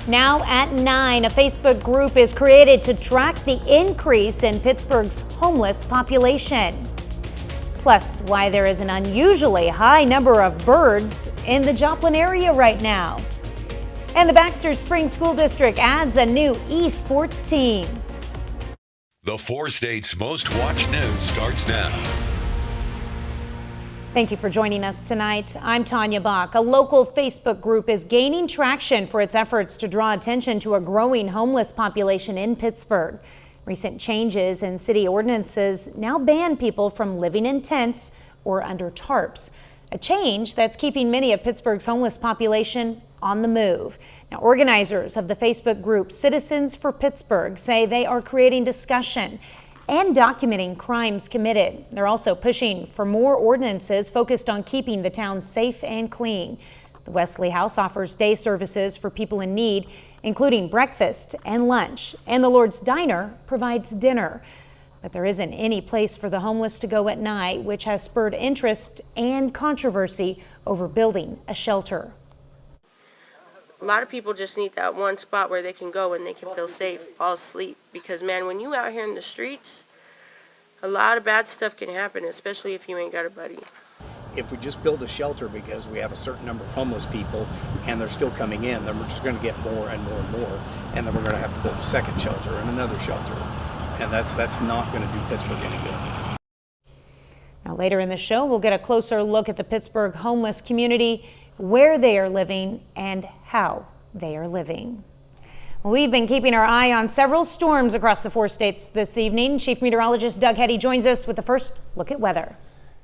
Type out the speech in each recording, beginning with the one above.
Now at 9, a Facebook group is created to track the increase in Pittsburgh's homeless population. Plus, why there is an unusually high number of birds in the Joplin area right now. And the Baxter Springs School District adds a new esports team. The 4 states' most watched news starts now. Thank you for joining us tonight. I'm Tanya Bach. A local Facebook group is gaining traction for its efforts to draw attention to a growing homeless population in Pittsburgh. Recent changes in city ordinances now ban people from living in tents or under tarps, a change that's keeping many of Pittsburgh's homeless population on the move. Now, organizers of the Facebook group Citizens for Pittsburgh say they are creating discussion and documenting crimes committed. They're also pushing for more ordinances focused on keeping the town safe and clean. The Wesley House offers day services for people in need, including breakfast and lunch, and the Lord's Diner provides dinner. But there isn't any place for the homeless to go at night, which has spurred interest and controversy over building a shelter. A lot of people just need that one spot where they can go and they can feel safe, fall asleep. Because, man, when you out here in the streets, a lot of bad stuff can happen, especially if you ain't got a buddy. If we just build a shelter because we have a certain number of homeless people and they're still coming in, then we're just going to get more and more and more. And then we're going to have to build a second shelter and another shelter. And that's not going to do Pittsburgh any good. Now, later in the show, we'll get a closer look at the Pittsburgh homeless community, where they are living and how they are living. Well, we've been keeping our eye on several storms across the 4 states this evening. Chief Meteorologist Doug Hetty joins us with the first look at weather.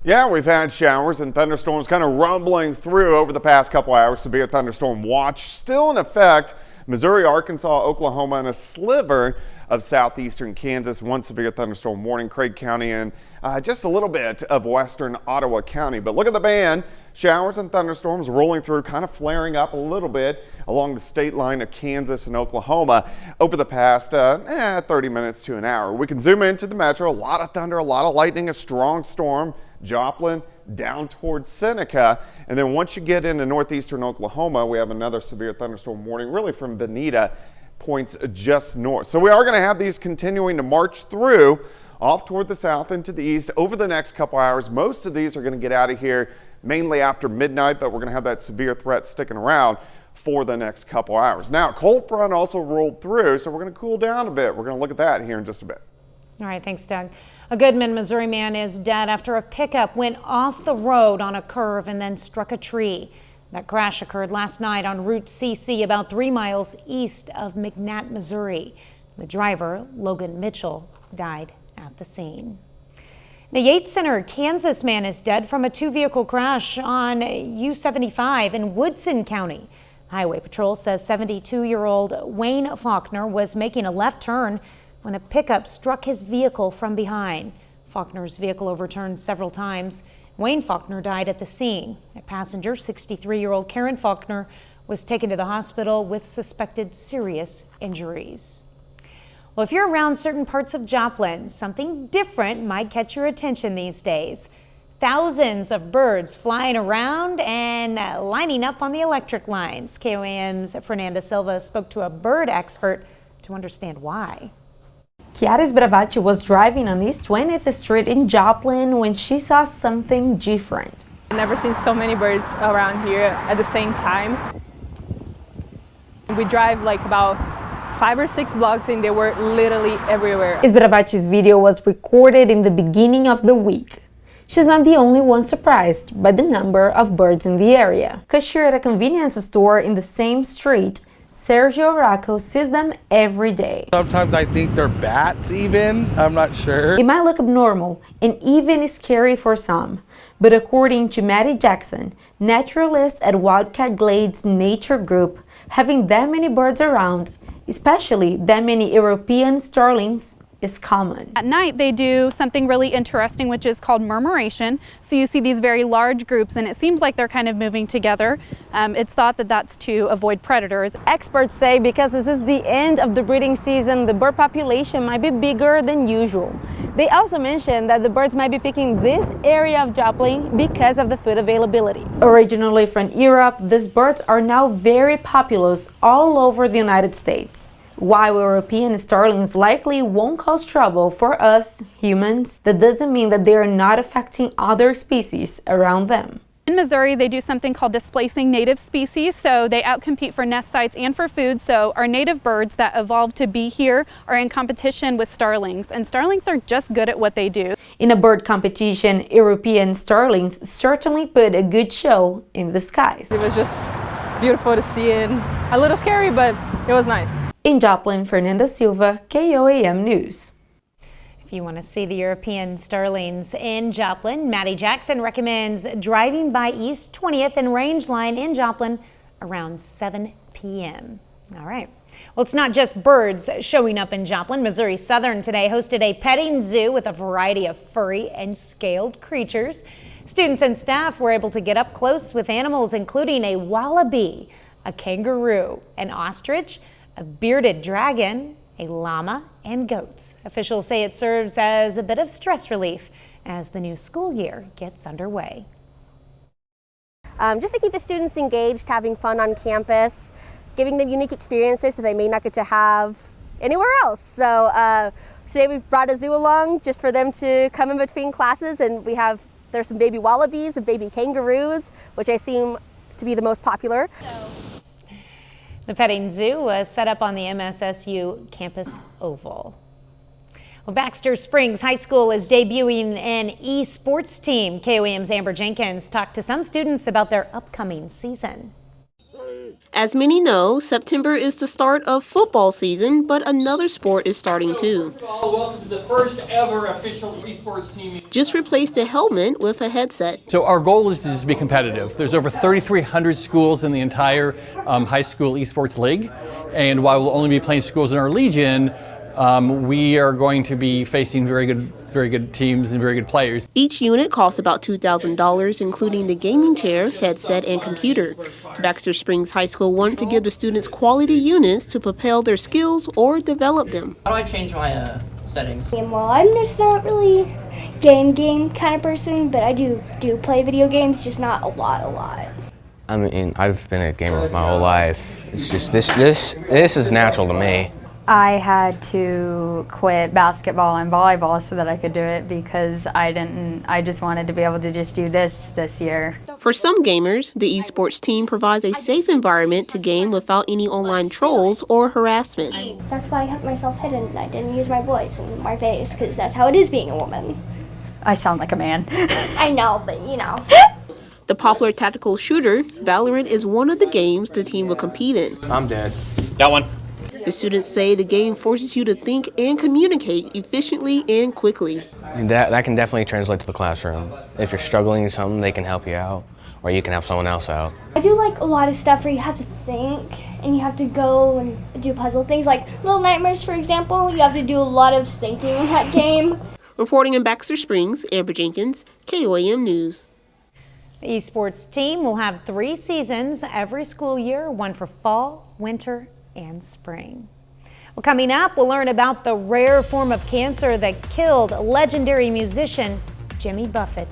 Yeah, we've had showers and thunderstorms kind of rumbling through over the past couple hours. Severe thunderstorm watch still in effect. Missouri, Arkansas, Oklahoma, and a sliver of southeastern Kansas. One severe thunderstorm warning, Craig County, and just a little bit of western Ottawa County. But look at the band. Showers and thunderstorms rolling through, kind of flaring up a little bit along the state line of Kansas and Oklahoma over the past 30 minutes to an hour. We can zoom into the metro. A lot of thunder, a lot of lightning, a strong storm. Joplin down towards Seneca. And then once you get into northeastern Oklahoma, we have another severe thunderstorm warning, really from Bonita, points just north. So we are going to have these continuing to march through off toward the south into the east over the next couple hours. Most of these are going to get out of here mainly after midnight, but we're going to have that severe threat sticking around for the next couple hours. Now, cold front also rolled through, so we're going to cool down a bit. We're going to look at that here in just a bit. All right, thanks, Doug. A Goodman, Missouri man is dead after a pickup went off the road on a curve and then struck a tree. That crash occurred last night on Route CC about 3 miles east of McNatt, Missouri. The driver, Logan Mitchell, died at the scene. A Yates Center, Kansas man is dead from a 2-vehicle crash on U-75 in Woodson County. Highway Patrol says 72-year-old Wayne Faulkner was making a left turn when a pickup struck his vehicle from behind. Faulkner's vehicle overturned several times. Wayne Faulkner died at the scene. A passenger, 63-year-old Karen Faulkner, was taken to the hospital with suspected serious injuries. Well, if you're around certain parts of Joplin, something different might catch your attention these days. Thousands of birds flying around and lining up on the electric lines. KOAM's Fernanda Silva spoke to a bird expert to understand why. Chiara Sbravacci was driving on East 20th Street in Joplin when she saw something different. I've never seen so many birds around here at the same time. We drive like about 5 or 6 blocks and they were literally everywhere. Sbravacci's video was recorded in the beginning of the week. She's not the only one surprised by the number of birds in the area. Cashier at a convenience store in the same street, Sergio Rocco sees them every day. Sometimes I think they're bats even, I'm not sure. It might look abnormal and even scary for some, but according to Maddie Jackson, naturalist at Wildcat Glades Nature Group, having that many birds around, especially that many European starlings, is common. At night they do something really interesting, which is called murmuration. So you see these very large groups and it seems like they're kind of moving together. It's thought that that's to avoid predators. Experts say because this is the end of the breeding season, the bird population might be bigger than usual. They also mentioned that the birds might be picking this area of Joplin because of the food availability. Originally from Europe, these birds are now very populous all over the United States. While European starlings likely won't cause trouble for us humans, that doesn't mean that they are not affecting other species around them. In Missouri, they do something called displacing native species, so they outcompete for nest sites and for food. So our native birds that evolved to be here are in competition with starlings, and starlings are just good at what they do. In a bird competition, European starlings certainly put a good show in the skies. It was just beautiful to see and a little scary, but it was nice. In Joplin, Fernanda Silva, KOAM News. If you want to see the European starlings in Joplin, Maddie Jackson recommends driving by East 20th and Rangeline in Joplin around 7 p.m. All right. Well, it's not just birds showing up in Joplin. Missouri Southern today hosted a petting zoo with a variety of furry and scaled creatures. Students and staff were able to get up close with animals, including a wallaby, a kangaroo, an ostrich, a bearded dragon, a llama, and goats. Officials say it serves as a bit of stress relief as the new school year gets underway. Just to keep the students engaged, having fun on campus, giving them unique experiences that they may not get to have anywhere else. So today we brought a zoo along just for them to come in between classes, and there's some baby wallabies and baby kangaroos, which I seem to be the most popular. The petting zoo was set up on the MSSU campus oval. Well, Baxter Springs High School is debuting an esports team. KOAM's Amber Jenkins talked to some students about their upcoming season. As many know, September is the start of football season, but another sport is starting too. Welcome to the first ever official esports team. Just replace the helmet with a headset. So our goal is to just be competitive. There's over 3,300 schools in the entire high school esports league, and while we'll only be playing schools in our region, we are going to be facing very good teams and very good players. Each unit costs about $2,000, including the gaming chair, headset, and computer. Baxter Springs High School wanted to give the students quality units to propel their skills or develop them. How do I change my settings? Well, I'm just not really game kind of person, but I do play video games, just not a lot. I mean, I've been a gamer my whole life. It's just this is natural to me. I had to quit basketball and volleyball so that I could do it because I just wanted to be able to just do this year. For some gamers, the esports team provides a safe environment to game without any online trolls or harassment. That's why I kept myself hidden and I didn't use my voice and my face, because that's how it is being a woman. I sound like a man. I know, but you know. The popular tactical shooter, Valorant, is one of the games the team will compete in. I'm dead. That one. The students say the game forces you to think and communicate efficiently and quickly. That can definitely translate to the classroom. If you're struggling with something, they can help you out, or you can help someone else out. I do like a lot of stuff where you have to think and you have to go and do puzzle things, like Little Nightmares, for example. You have to do a lot of thinking in that game. Reporting in Baxter Springs, Amber Jenkins, KOAM News. The esports team will have 3 seasons every school year, one for fall, winter, and spring. Well, coming up, we'll learn about the rare form of cancer that killed legendary musician Jimmy Buffett.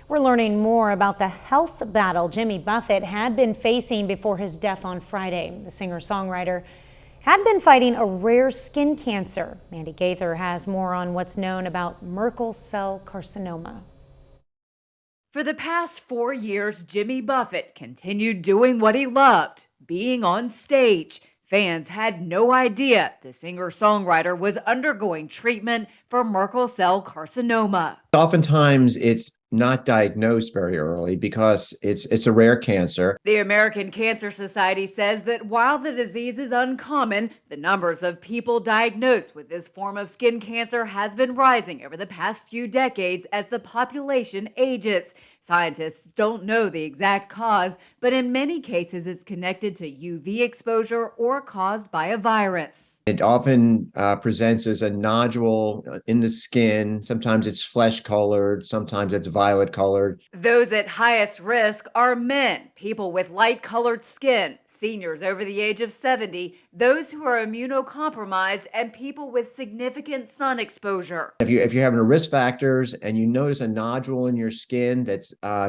We're learning more about the health battle Jimmy Buffett had been facing before his death on Friday. The singer-songwriter had been fighting a rare skin cancer. Mandy Gaither has more on what's known about Merkel cell carcinoma. For the past 4 years, Jimmy Buffett continued doing what he loved, being on stage. Fans had no idea the singer-songwriter was undergoing treatment for Merkel cell carcinoma. Oftentimes, it's not diagnosed very early because it's a rare cancer. The American Cancer Society says that while the disease is uncommon, the numbers of people diagnosed with this form of skin cancer has been rising over the past few decades as the population ages. Scientists don't know the exact cause, but in many cases it's connected to UV exposure or caused by a virus. It often presents as a nodule in the skin. Sometimes it's flesh colored, sometimes it's violet colored. Those at highest risk are men, people with light-colored skin, seniors over the age of 70, those who are immunocompromised, and people with significant sun exposure. If you're having risk factors and you notice a nodule in your skin that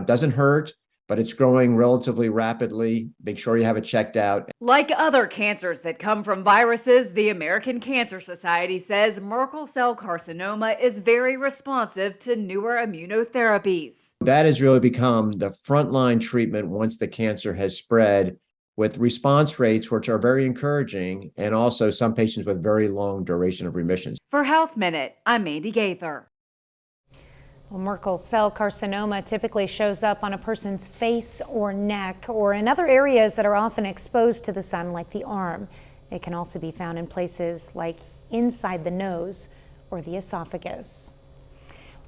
doesn't hurt, but it's growing relatively rapidly, make sure you have it checked out. Like other cancers that come from viruses, the American Cancer Society says Merkel cell carcinoma is very responsive to newer immunotherapies. That has really become the frontline treatment once the cancer has spread, with response rates which are very encouraging, and also some patients with very long duration of remissions. For Health Minute, I'm Mandy Gaither. Well, Merkel cell carcinoma typically shows up on a person's face or neck or in other areas that are often exposed to the sun, like the arm. It can also be found in places like inside the nose or the esophagus.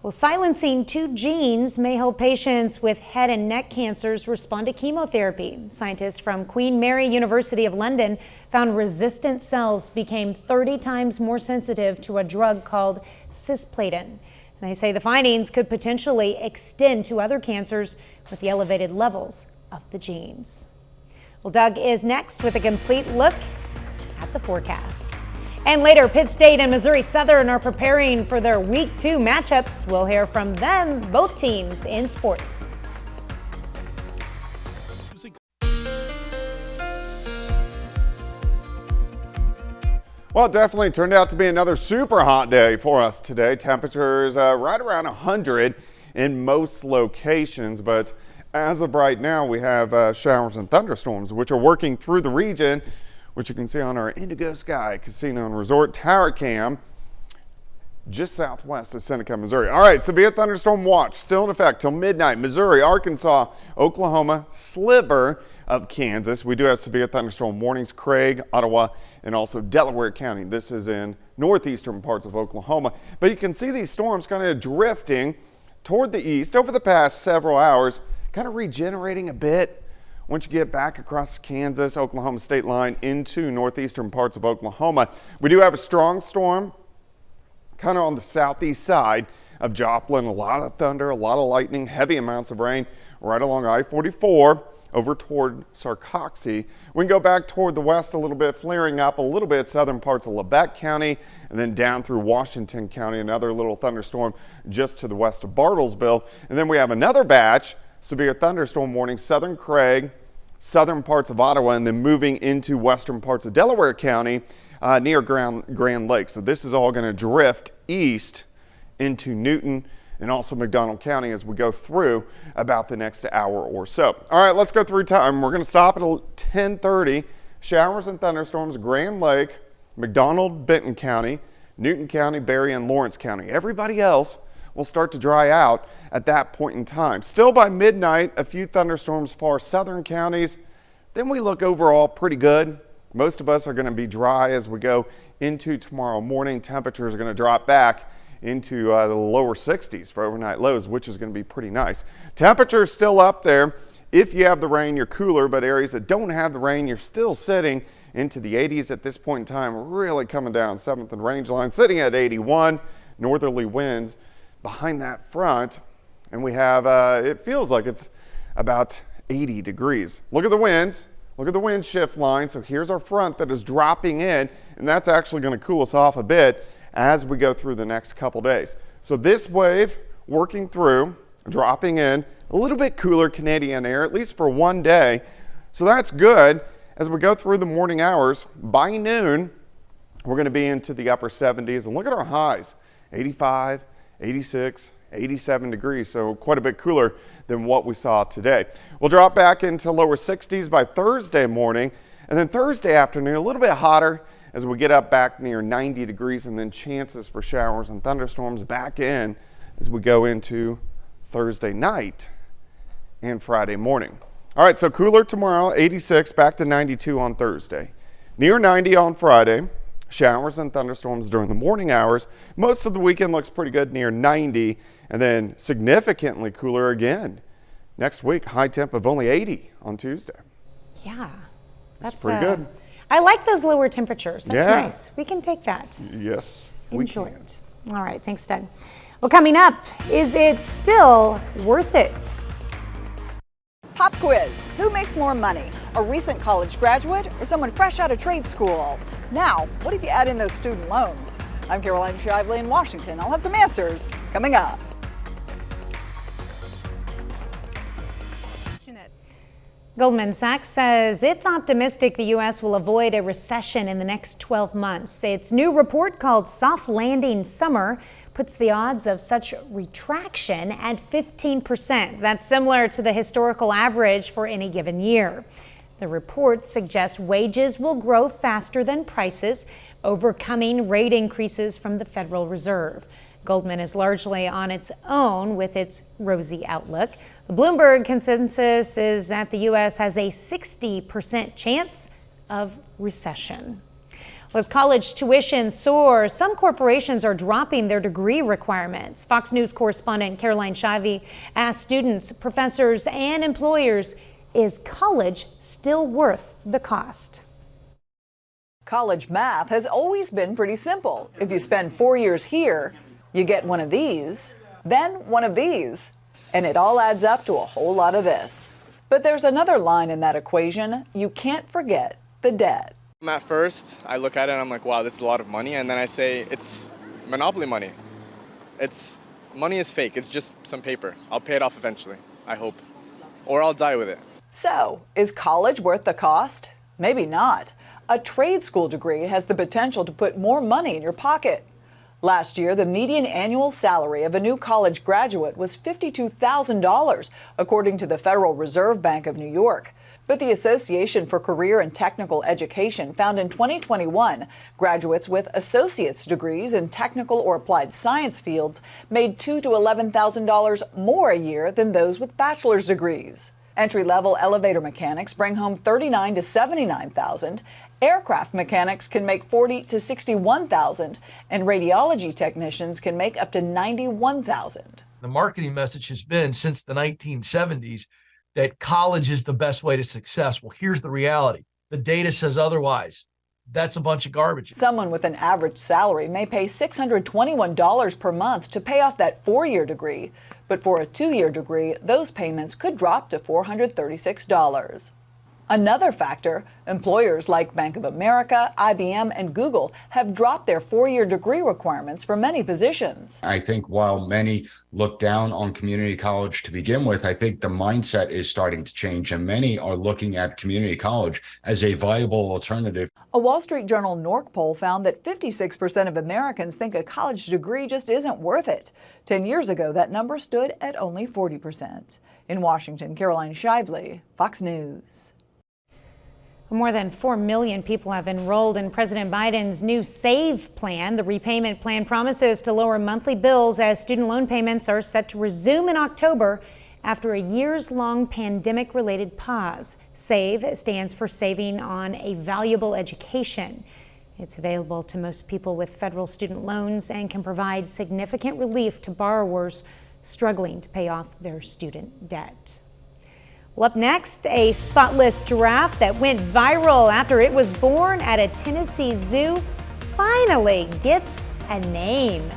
Well, silencing 2 genes may help patients with head and neck cancers respond to chemotherapy. Scientists from Queen Mary University of London found resistant cells became 30 times more sensitive to a drug called cisplatin. They say the findings could potentially extend to other cancers with the elevated levels of the genes. Well, Doug is next with a complete look at the forecast. And later, Pitt State and Missouri Southern are preparing for their Week 2 matchups. We'll hear from them, both teams, in sports. Well, it definitely turned out to be another super hot day for us today. Temperatures right around 100 in most locations, but as of right now, we have showers and thunderstorms, which are working through the region, which you can see on our Indigo Sky Casino and Resort Tower Cam, just southwest of Seneca, Missouri. All right, severe thunderstorm watch still in effect till midnight. Missouri, Arkansas, Oklahoma, sliver of Kansas. We do have severe thunderstorm warnings, Craig, Ottawa, and also Delaware County. This is in northeastern parts of Oklahoma. But you can see these storms kind of drifting toward the east over the past several hours, kind of regenerating a bit once you get back across Kansas, Oklahoma state line into northeastern parts of Oklahoma. We do have a strong storm kind of on the southeast side of Joplin. A lot of thunder, a lot of lightning, heavy amounts of rain right along I-44 over toward Sarcoxie. We can go back toward the west a little bit, flaring up a little bit southern parts of Lebec County and then down through Washington County, another little thunderstorm just to the west of Bartlesville. And then we have another batch, severe thunderstorm warning, southern Craig, southern parts of Ottawa, and then moving into western parts of Delaware County near Grand Lake. So this is all going to drift east into Newton and also McDonald County as we go through about the next hour or so. All right, let's go through time. We're going to stop at 10:30. Showers and thunderstorms, Grand Lake, McDonald, Benton County, Newton County, Berry, and Lawrence County. Everybody else will start to dry out at that point in time. Still by midnight, a few thunderstorms far southern counties. Then we look overall pretty good. Most of us are going to be dry as we go into tomorrow morning. Temperatures are going to drop back into the lower 60s for overnight lows, which is going to be pretty nice. Temperatures still up there. If you have the rain, you're cooler, but areas that don't have the rain, you're still sitting into the 80s at this point in time, really coming down 7th and range line, sitting at 81, northerly winds behind that front, and we have, it feels like it's about 80 degrees. Look at the winds. Look at the wind shift line. So here's our front that is dropping in, and that's actually going to cool us off a bit as we go through the next couple days. So this wave working through, dropping in, a little bit cooler Canadian air, at least for one day. So that's good. As we go through the morning hours, by noon, we're going to be into the upper 70s. And look at our highs, 85, 86, 87 degrees, so quite a bit cooler than what we saw today. We'll drop back into lower 60s by Thursday morning, and then Thursday afternoon, a little bit hotter as we get up back near 90 degrees, and then chances for showers and thunderstorms back in as we go into Thursday night and Friday morning. All right, so cooler tomorrow, 86, back to 92 on Thursday. Near 90 on Friday. Showers and thunderstorms during the morning hours. Most of the weekend looks pretty good, near 90, and then significantly cooler again Next week, high temp of only 80 on Tuesday. Yeah, that's pretty good. I like those lower temperatures. That's Yeah. nice. We can take that. Yes, Enjoy it. All right, thanks, Doug. Well, coming up, is it still worth it? Pop quiz. Who makes more money? A recent college graduate or someone fresh out of trade school? Now, what if you add in those student loans? I'm Caroline Shively in Washington. I'll have some answers coming up. Goldman Sachs says it's optimistic the U.S. will avoid a recession in the next 12 months. Its new report called Soft Landing Summer puts the odds of such retraction at 15%. That's similar to the historical average for any given year. The report suggests wages will grow faster than prices, overcoming rate increases from the Federal Reserve. Goldman is largely on its own with its rosy outlook. The Bloomberg consensus is that the U.S. has a 60% chance of recession. As college tuition soars, some corporations are dropping their degree requirements. Fox News correspondent Caroline Shively asked students, professors, and employers, is college still worth the cost? College math has always been pretty simple. If you spend 4 years here, you get one of these, then one of these, and it all adds up to a whole lot of this. But there's another line in that equation. You can't forget the debt. At first, I look at it and I'm like, wow, this is a lot of money. And then I say, it's monopoly money. Money is fake. It's just some paper. I'll pay it off eventually, I hope. Or I'll die with it. So, is college worth the cost? Maybe not. A trade school degree has the potential to put more money in your pocket. Last year, the median annual salary of a new college graduate was $52,000, according to the Federal Reserve Bank of New York. But the Association for Career and Technical Education found in 2021, graduates with associate's degrees in technical or applied science fields made $2,000 to $11,000 more a year than those with bachelor's degrees. Entry-level elevator mechanics bring home $39,000 to $79,000. Aircraft mechanics can make $40,000 to $61,000, and radiology technicians can make up to $91,000. The marketing message has been since the 1970s that college is the best way to success. Well, here's the reality. The data says otherwise. That's a bunch of garbage. Someone with an average salary may pay $621 per month to pay off that 4-year degree, but for a 2-year degree, those payments could drop to $436. Another factor, employers like Bank of America, IBM, and Google have dropped their 4-year degree requirements for many positions. I think while many look down on community college to begin with, I think the mindset is starting to change, and many are looking at community college as a viable alternative. A Wall Street Journal NORC poll found that 56% of Americans think a college degree just isn't worth it. 10 years ago, that number stood at only 40%. In Washington, Caroline Shively, Fox News. More than 4 million people have enrolled in President Biden's new SAVE plan. The repayment plan promises to lower monthly bills as student loan payments are set to resume in October after a years-long pandemic-related pause. SAVE stands for Saving on a Valuable Education. It's available to most people with federal student loans and can provide significant relief to borrowers struggling to pay off their student debt. Well, up next, a spotless giraffe that went viral after it was born at a Tennessee zoo finally gets a name.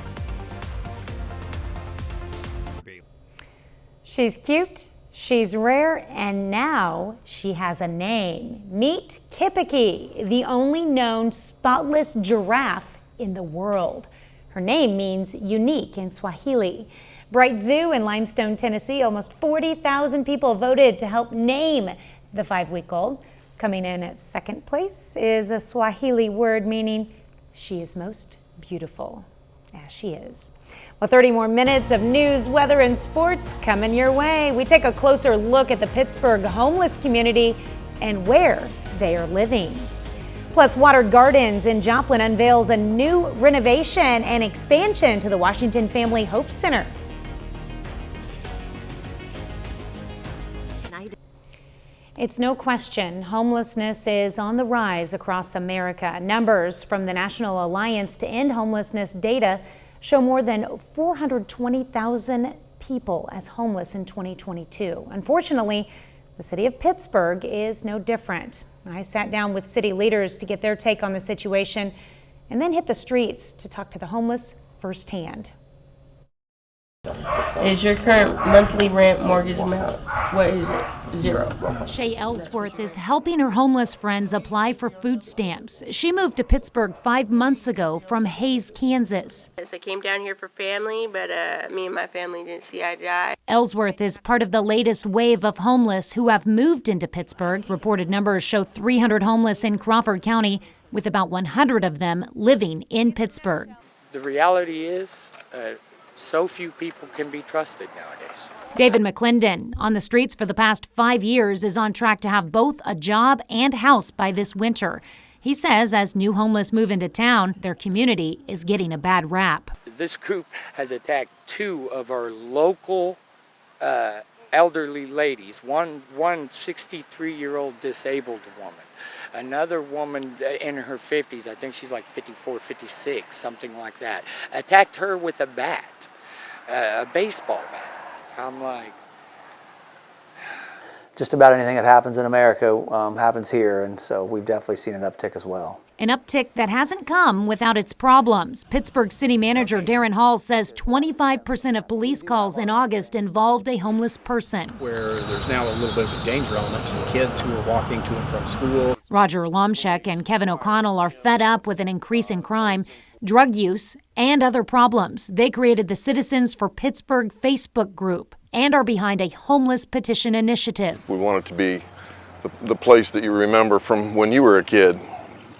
She's cute, she's rare, and now she has a name. Meet Kipiki, the only known spotless giraffe in the world. Her name means unique in Swahili. Bright Zoo in Limestone, Tennessee, almost 40,000 people voted to help name the 5-week-old. Coming in at second place is a Swahili word meaning she is most beautiful. Yeah, she is. Well, 30 more minutes of news, weather, and sports coming your way. We take a closer look at the Pittsburgh homeless community and where they are living. Plus, Watered Gardens in Joplin unveils a new renovation and expansion to the Washington Family Hope Center. It's no question, homelessness is on the rise across America. Numbers from the National Alliance to End Homelessness data show more than 420,000 people as homeless in 2022. Unfortunately, the city of Pittsburgh is no different. I sat down with city leaders to get their take on the situation and then hit the streets to talk to the homeless firsthand. Is your current monthly rent mortgage amount? What is it? 0. Shay Ellsworth is helping her homeless friends apply for food stamps. She moved to Pittsburgh 5 months ago from Hayes, Kansas. So I came down here for family, but me and my family didn't see eye to eye. Ellsworth is part of the latest wave of homeless who have moved into Pittsburgh. Reported numbers show 300 homeless in Crawford County, with about 100 of them living in Pittsburgh. The reality is, so few people can be trusted nowadays. David McClendon, on the streets for the past 5 years, is on track to have both a job and house by this winter. He says as new homeless move into town, their community is getting a bad rap. This group has attacked 2 of our local elderly ladies, one 63-year-old disabled woman. Another woman in her 50s, I think she's like 54, 56, something like that, attacked her with a bat, a baseball bat. I'm like... Just about anything that happens in America happens here, and so we've definitely seen an uptick as well. An uptick that hasn't come without its problems. Pittsburgh City Manager Darren Hall says 25% of police calls in August involved a homeless person. Where there's now a little bit of a danger element to the kids who are walking to and from school. Roger Lomchek and Kevin O'Connell are fed up with an increase in crime, drug use, and other problems. They created the Citizens for Pittsburgh Facebook group and are behind a homeless petition initiative. We want it to be the place that you remember from when you were a kid.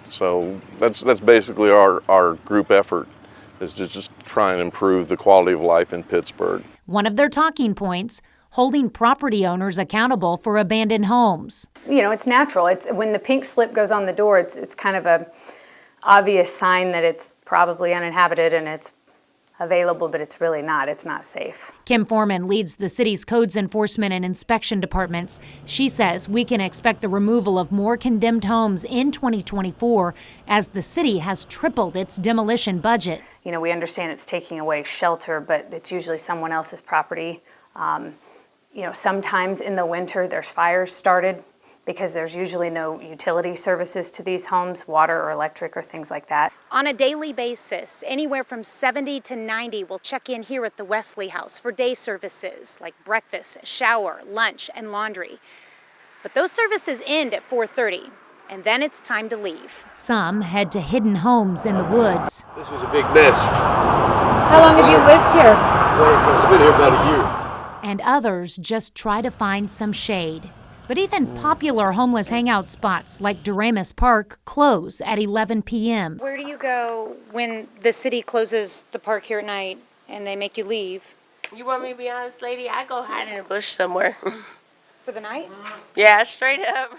So that's basically our group effort, is to just try and improve the quality of life in Pittsburgh. One of their talking points, holding property owners accountable for abandoned homes. You know, it's natural. It's when the pink slip goes on the door, it's kind of a obvious sign that it's probably uninhabited and it's available, but it's really not. It's not safe. Kim Foreman leads the city's codes enforcement and inspection departments. She says we can expect the removal of more condemned homes in 2024 as the city has tripled its demolition budget. You know, we understand it's taking away shelter, but it's usually someone else's property. You know, sometimes in the winter there's fires started because there's usually no utility services to these homes, water or electric or things like that. On a daily basis, anywhere from 70 to 90 will check in here at the Wesley House for day services like breakfast, shower, lunch, and laundry. But those services end at 4:30, and then it's time to leave. Some head to hidden homes in the woods. This was a big mess. How long have you lived here? I've been here about a year. And others just try to find some shade. But even popular homeless hangout spots like Doremus Park close at 11 p.m. Where do you go when the city closes the park here at night and they make you leave? You want me to be honest, lady? I go hide in a bush somewhere. For the night? Yeah, straight up.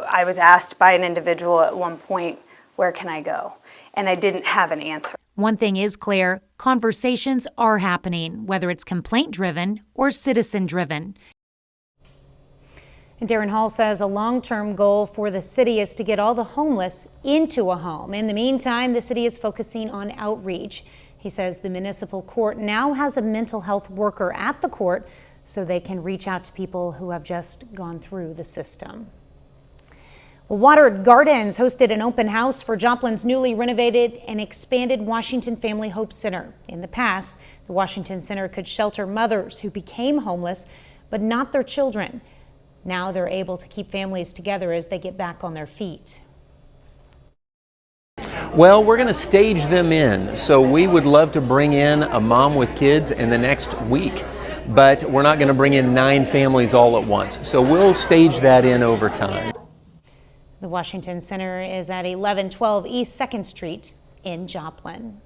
I was asked by an individual at one point, where can I go? And I didn't have an answer. One thing is clear, conversations are happening, whether it's complaint-driven or citizen-driven. And Darren Hall says a long-term goal for the city is to get all the homeless into a home. In the meantime, the city is focusing on outreach. He says the municipal court now has a mental health worker at the court so they can reach out to people who have just gone through the system. Watered Gardens hosted an open house for Joplin's newly renovated and expanded Washington Family Hope Center. In the past, the Washington Center could shelter mothers who became homeless, but not their children. Now they're able to keep families together as they get back on their feet. Well, we're going to stage them in. So we would love to bring in a mom with kids in the next week, but we're not going to bring in 9 families all at once. So we'll stage that in over time. The Washington Center is at 1112 East 2nd Street in Joplin.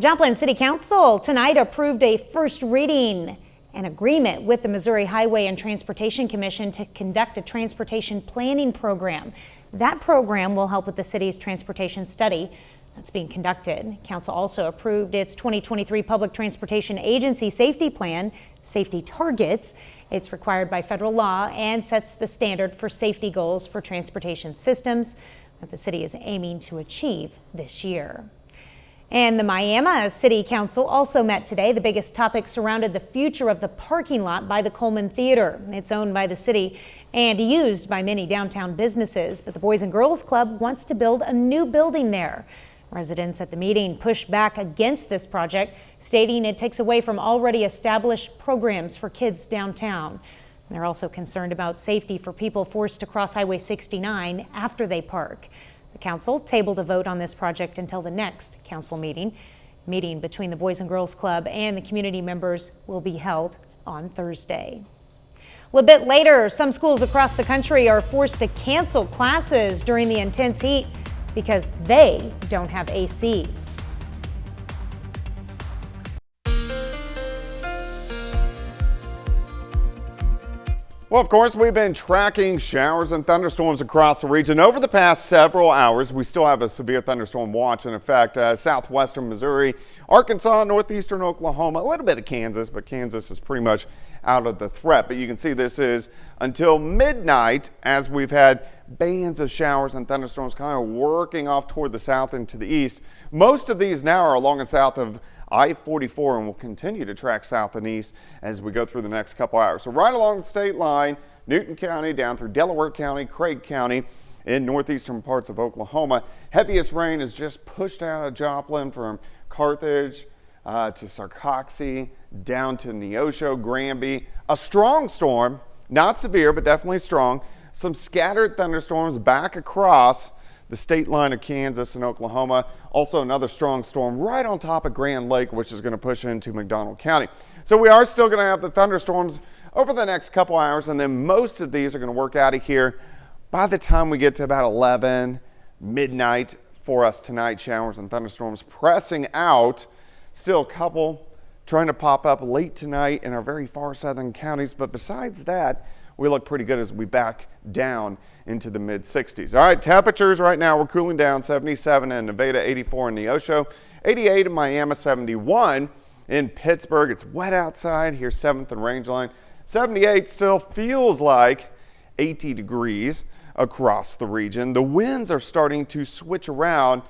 Joplin City Council tonight approved a first reading an agreement with the Missouri Highway and Transportation Commission to conduct a transportation planning program. That program will help with the city's transportation study that's being conducted. Council also approved its 2023 Public Transportation Agency Safety Plan, Safety Targets. It's required by federal law and sets the standard for safety goals for transportation systems that the city is aiming to achieve this year. And the Miami City Council also met today. The biggest topic surrounded the future of the parking lot by the Coleman Theater. It's owned by the city and used by many downtown businesses, but the Boys and Girls Club wants to build a new building there. Residents at the meeting pushed back against this project, stating it takes away from already established programs for kids downtown. They're also concerned about safety for people forced to cross Highway 69 after they park. The council tabled a vote on this project until the next council meeting. Meeting between the Boys and Girls Club and the community members will be held on Thursday. A little bit later, some schools across the country are forced to cancel classes during the intense heat because they don't have AC. Well, of course, we've been tracking showers and thunderstorms across the region over the past several hours. We still have a severe thunderstorm watch in effect. Southwestern Missouri, Arkansas, northeastern Oklahoma, a little bit of Kansas, but Kansas is pretty much out of the threat. But you can see this is until midnight as we've had bands of showers and thunderstorms kind of working off toward the south and to the east. Most of these now are along and south of I-44 and will continue to track south and east as we go through the next couple hours. So right along the state line, Newton County down through Delaware County, Craig County, in northeastern parts of Oklahoma. Heaviest rain is just pushed out of Joplin from Carthage to Sarcoxy, down to Neosho, Granby. A strong storm, not severe, but definitely strong. Some scattered thunderstorms back across the state line of Kansas and Oklahoma. Also another strong storm right on top of Grand Lake, which is going to push into McDonald County. So we are still going to have the thunderstorms over the next couple hours, and then most of these are going to work out of here by the time we get to about 11, midnight for us tonight. Showers and thunderstorms pressing out. Still a couple trying to pop up late tonight in our very far southern counties, but besides that, we look pretty good as we back down into the mid 60s. All right, temperatures right now, we're cooling down. 77 in Nevada, 84 in Neosho, 88 in Miami, 71 in Pittsburgh. It's wet outside here, 7th and Rangeline. 78 still feels like 80 degrees across the region. The winds are starting to switch around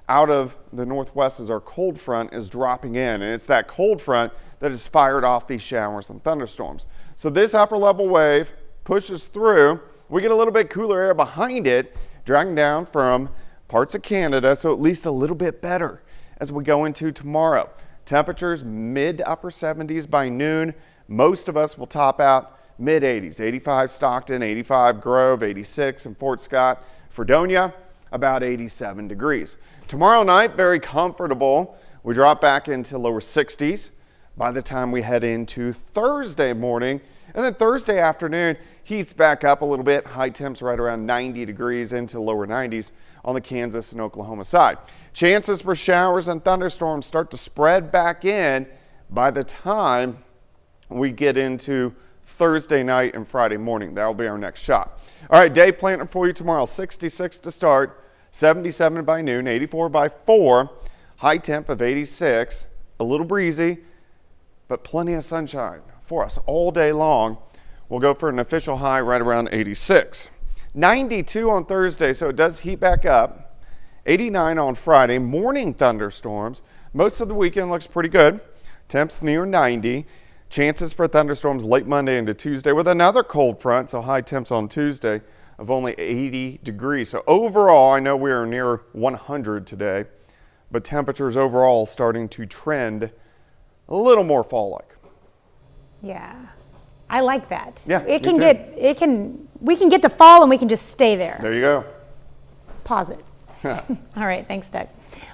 out of the northwest as our cold front is dropping in, and it's that cold front that has fired off these showers and thunderstorms. So this upper level wave pushes through. We get a little bit cooler air behind it, dragging down from parts of Canada, so at least a little bit better as we go into tomorrow. Temperatures mid to upper 70s by noon. Most of us will top out mid 80s. 85 Stockton, 85 Grove, 86 in Fort Scott. Fredonia, about 87 degrees. Tomorrow night, very comfortable. We drop back into lower 60s by the time we head into Thursday morning. And then Thursday afternoon heats back up a little bit. High temps right around 90 degrees into lower 90s on the Kansas and Oklahoma side. Chances for showers and thunderstorms start to spread back in by the time we get into Thursday night and Friday morning. That'll be our next shot. All right, day planning for you tomorrow. 66 to start, 77 by noon, 84 by 4, high temp of 86, a little breezy, but plenty of sunshine for us all day long. We'll go for an official high right around 86. 92 on Thursday, so it does heat back up. 89 on Friday, morning thunderstorms. Most of the weekend looks pretty good. Temps near 90. Chances for thunderstorms late Monday into Tuesday with another cold front, so high temps on Tuesday of only 80 degrees. So overall, I know we are near 100 today, but temperatures overall starting to trend a little more fall-like. Yeah, I like that. Yeah, we can get to fall and we can just stay there. There you go. Pause it. All right, thanks, Doug.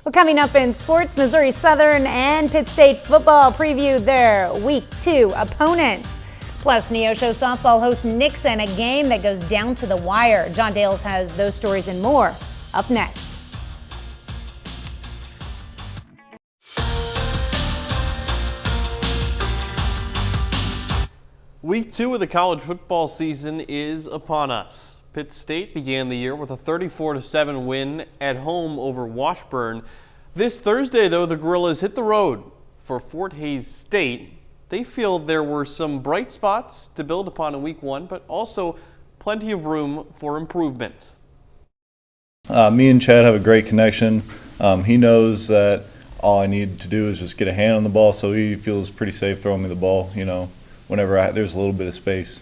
Well, coming up in sports, Missouri Southern and Pitt State football preview their Week 2 opponents. Plus, Neosho softball hosts Nixon, a game that goes down to the wire. John Dales has those stories and more up next. Week 2 of the college football season is upon us. Pitt State began the year with a 34-7 win at home over Washburn. This Thursday, though, the Gorillas hit the road for Fort Hays State. They feel there were some bright spots to build upon in Week 1, but also plenty of room for improvement. Me and Chad have a great connection. He knows that all I need to do is just get a hand on the ball, so he feels pretty safe throwing me the ball, whenever there's a little bit of space.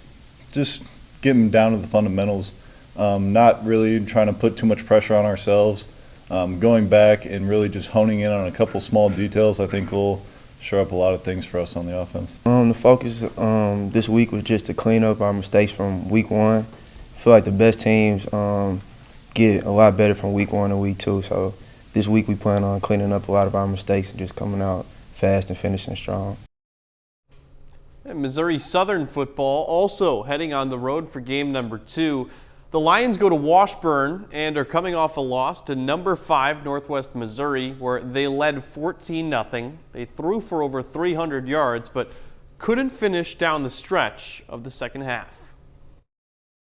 Just getting down to the fundamentals, not really trying to put too much pressure on ourselves, going back and really just honing in on a couple small details I think will shore up a lot of things for us on the offense. The focus this week was just to clean up our mistakes from week 1. I feel like the best teams get a lot better from week 1 to week 2, so this week we plan on cleaning up a lot of our mistakes and just coming out fast and finishing strong. And Missouri Southern football also heading on the road for game number 2. The Lions go to Washburn and are coming off a loss to number 5 Northwest Missouri, where they led 14-0. They threw for over 300 yards, but couldn't finish down the stretch of the second half.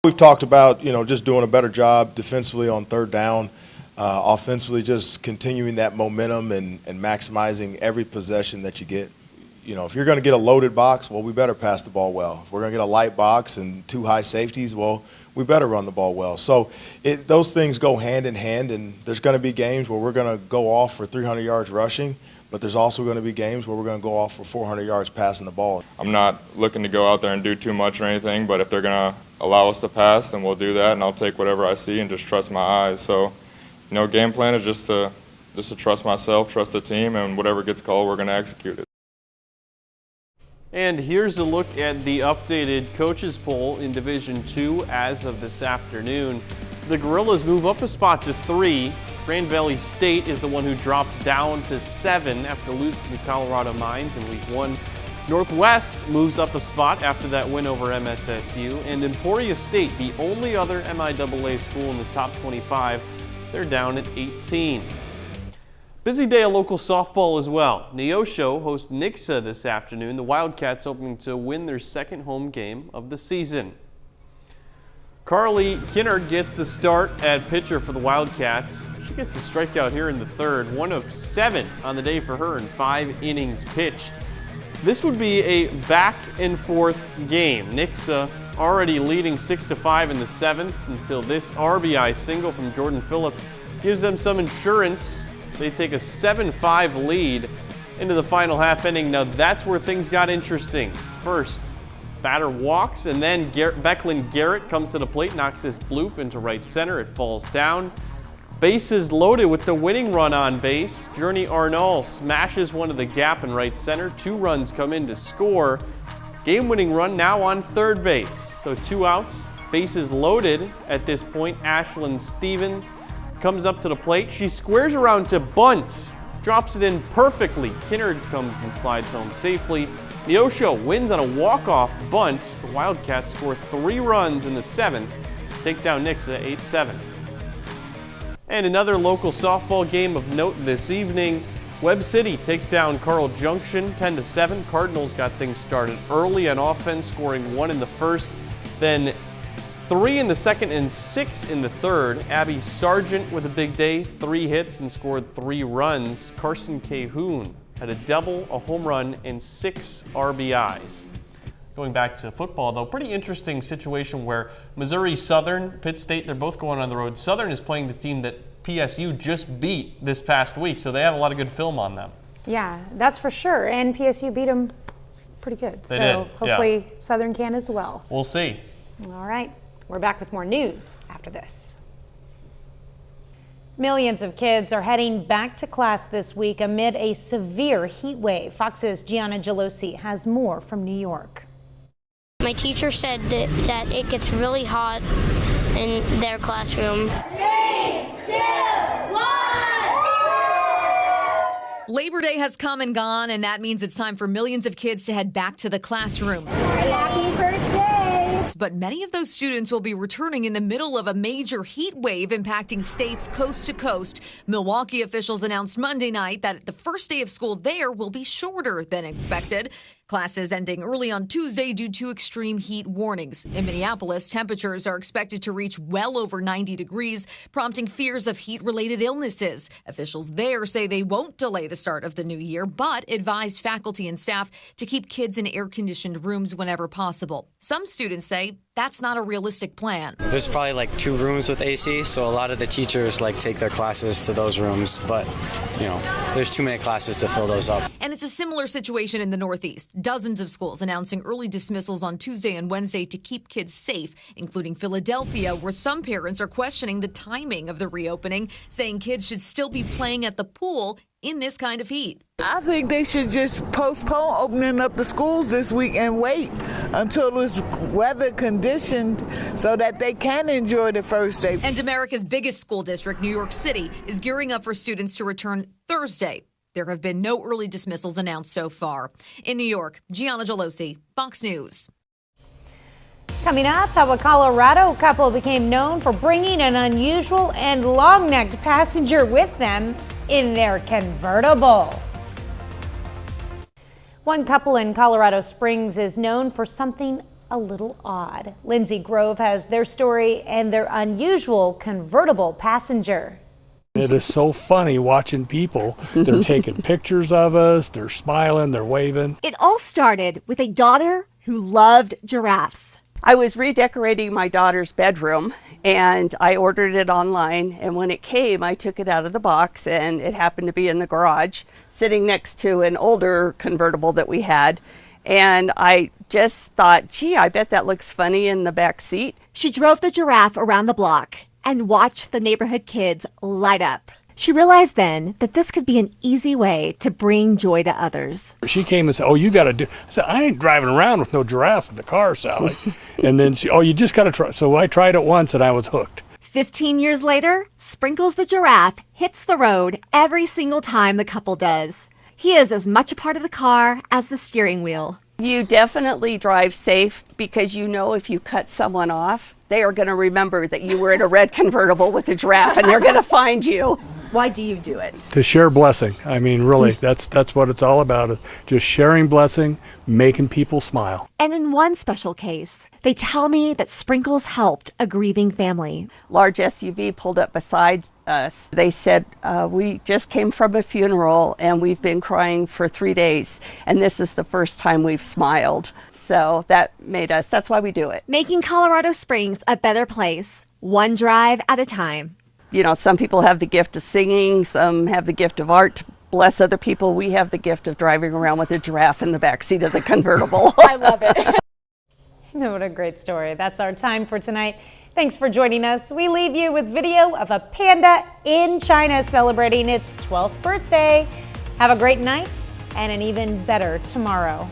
We've talked about, just doing a better job defensively on third down, offensively just continuing that momentum and maximizing every possession that you get. If you're going to get a loaded box, well, we better pass the ball well. If we're going to get a light box and 2 high safeties, well, we better run the ball well. So those things go hand in hand, and there's going to be games where we're going to go off for 300 yards rushing, but there's also going to be games where we're going to go off for 400 yards passing the ball. I'm not looking to go out there and do too much or anything, but if they're going to allow us to pass, then we'll do that, and I'll take whatever I see and just trust my eyes. So, game plan is just to trust myself, trust the team, and whatever gets called, we're going to execute it. And here's a look at the updated coaches poll in Division II as of this afternoon. The Gorillas move up a spot to 3. Grand Valley State is the one who drops down to 7 after losing to Colorado Mines in Week 1. Northwest moves up a spot after that win over MSSU. And Emporia State, the only other MIAA school in the top 25, they're down at 18. Busy day of local softball as well. Neosho hosts Nixa this afternoon. The Wildcats hoping to win their second home game of the season. Carly Kinnard gets the start at pitcher for the Wildcats. She gets the strikeout here in the third, 1 of 7 on the day for her in 5 innings pitched. This would be a back and forth game. Nixa already leading 6-5 in the 7th until this RBI single from Jordan Phillips gives them some insurance. They take a 7-5 lead into the final half inning. Now that's where things got interesting. First, batter walks, and then Becklin Garrett comes to the plate, knocks this bloop into right center. It falls down. Bases loaded with the winning run on base. Journey Arnall smashes one to the gap in right center. 2 runs come in to score. Game-winning run now on third base. So 2 outs, bases loaded at this point. Ashlyn Stevens comes up to the plate. She squares around to bunt, drops it in perfectly. Kinnard comes and slides home safely. Neosho wins on a walk-off bunt. The Wildcats score 3 runs in the 7th, take down Nixa 8-7. And another local softball game of note this evening. Webb City takes down Carl Junction 10-7. Cardinals got things started early on offense, scoring 1 in the first, then 3 in the second and 6 in the third. Abby Sargent with a big day, 3 hits and scored 3 runs. Carson Cahoon had a double, a home run, and 6 RBIs. Going back to football, though, pretty interesting situation where Missouri Southern, Pitt State, they're both going on the road. Southern is playing the team that PSU just beat this past week, so they have a lot of good film on them. Yeah, that's for sure. And PSU beat them pretty good. They so did, hopefully Southern can as well. We'll see. All right. We're back with more news after this. Millions of kids are heading back to class this week amid a severe heat wave. Fox's Gianna Gelosi has more from New York. My teacher said that it gets really hot in their classroom. 3, 2, 1! Labor Day has come and gone, and that means it's time for millions of kids to head back to the classrooms. Happy birthday! But many of those students will be returning in the middle of a major heat wave impacting states coast to coast. Milwaukee officials announced Monday night that the first day of school there will be shorter than expected. Classes ending early on Tuesday due to extreme heat warnings. In Minneapolis, temperatures are expected to reach well over 90 degrees, prompting fears of heat-related illnesses. Officials there say they won't delay the start of the new year, but advise faculty and staff to keep kids in air-conditioned rooms whenever possible. Some students say that's not a realistic plan. There's probably like 2 rooms with AC, so a lot of the teachers like take their classes to those rooms, but you know, there's too many classes to fill those up. And it's a similar situation in the Northeast. Dozens of schools announcing early dismissals on Tuesday and Wednesday to keep kids safe, including Philadelphia, where some parents are questioning the timing of the reopening, saying kids should still be playing at the pool in this kind of heat. I think they should just postpone opening up the schools this week and wait until it's weather conditioned so that they can enjoy the first day. And America's biggest school district, New York City, is gearing up for students to return Thursday. There have been no early dismissals announced so far. In New York, Gianna Gelosi, Fox News. Coming up, how a Colorado couple became known for bringing an unusual and long-necked passenger with them in their convertible. One couple in Colorado Springs is known for something a little odd. Lindsay Grove has their story and their unusual convertible passenger. It is so funny watching people. They're taking pictures of us, they're smiling, they're waving. It all started with a daughter who loved giraffes. I was redecorating my daughter's bedroom and I ordered it online, and when it came I took it out of the box and it happened to be in the garage sitting next to an older convertible that we had, and I just thought, gee, I bet that looks funny in the back seat. She drove the giraffe around the block and watched the neighborhood kids light up. She realized then that this could be an easy way to bring joy to others. She came and said, "Oh, you got to do." I said, "I ain't driving around with no giraffe in the car, Sally." And then she, "Oh, you just got to try." So I tried it once and I was hooked. 15 years later, Sprinkles the giraffe hits the road every single time the couple does. He is as much a part of the car as the steering wheel. You definitely drive safe because you know if you cut someone off, they are going to remember that you were in a red convertible with a giraffe and they're going to find you. Why do you do it? To share blessing. I mean, really, that's what it's all about. Just sharing blessing, making people smile. And in one special case, they tell me that Sprinkles helped a grieving family. Large SUV pulled up beside us. They said, we just came from a funeral and we've been crying for 3 days, and this is the first time we've smiled. So that made us, that's why we do it. Making Colorado Springs a better place, one drive at a time. You know, some people have the gift of singing, some have the gift of art to bless other people. We have the gift of driving around with a giraffe in the back seat of the convertible. I love it. What a great story. That's our time for tonight. Thanks for joining us. We leave you with video of a panda in China celebrating its 12th birthday. Have a great night and an even better tomorrow.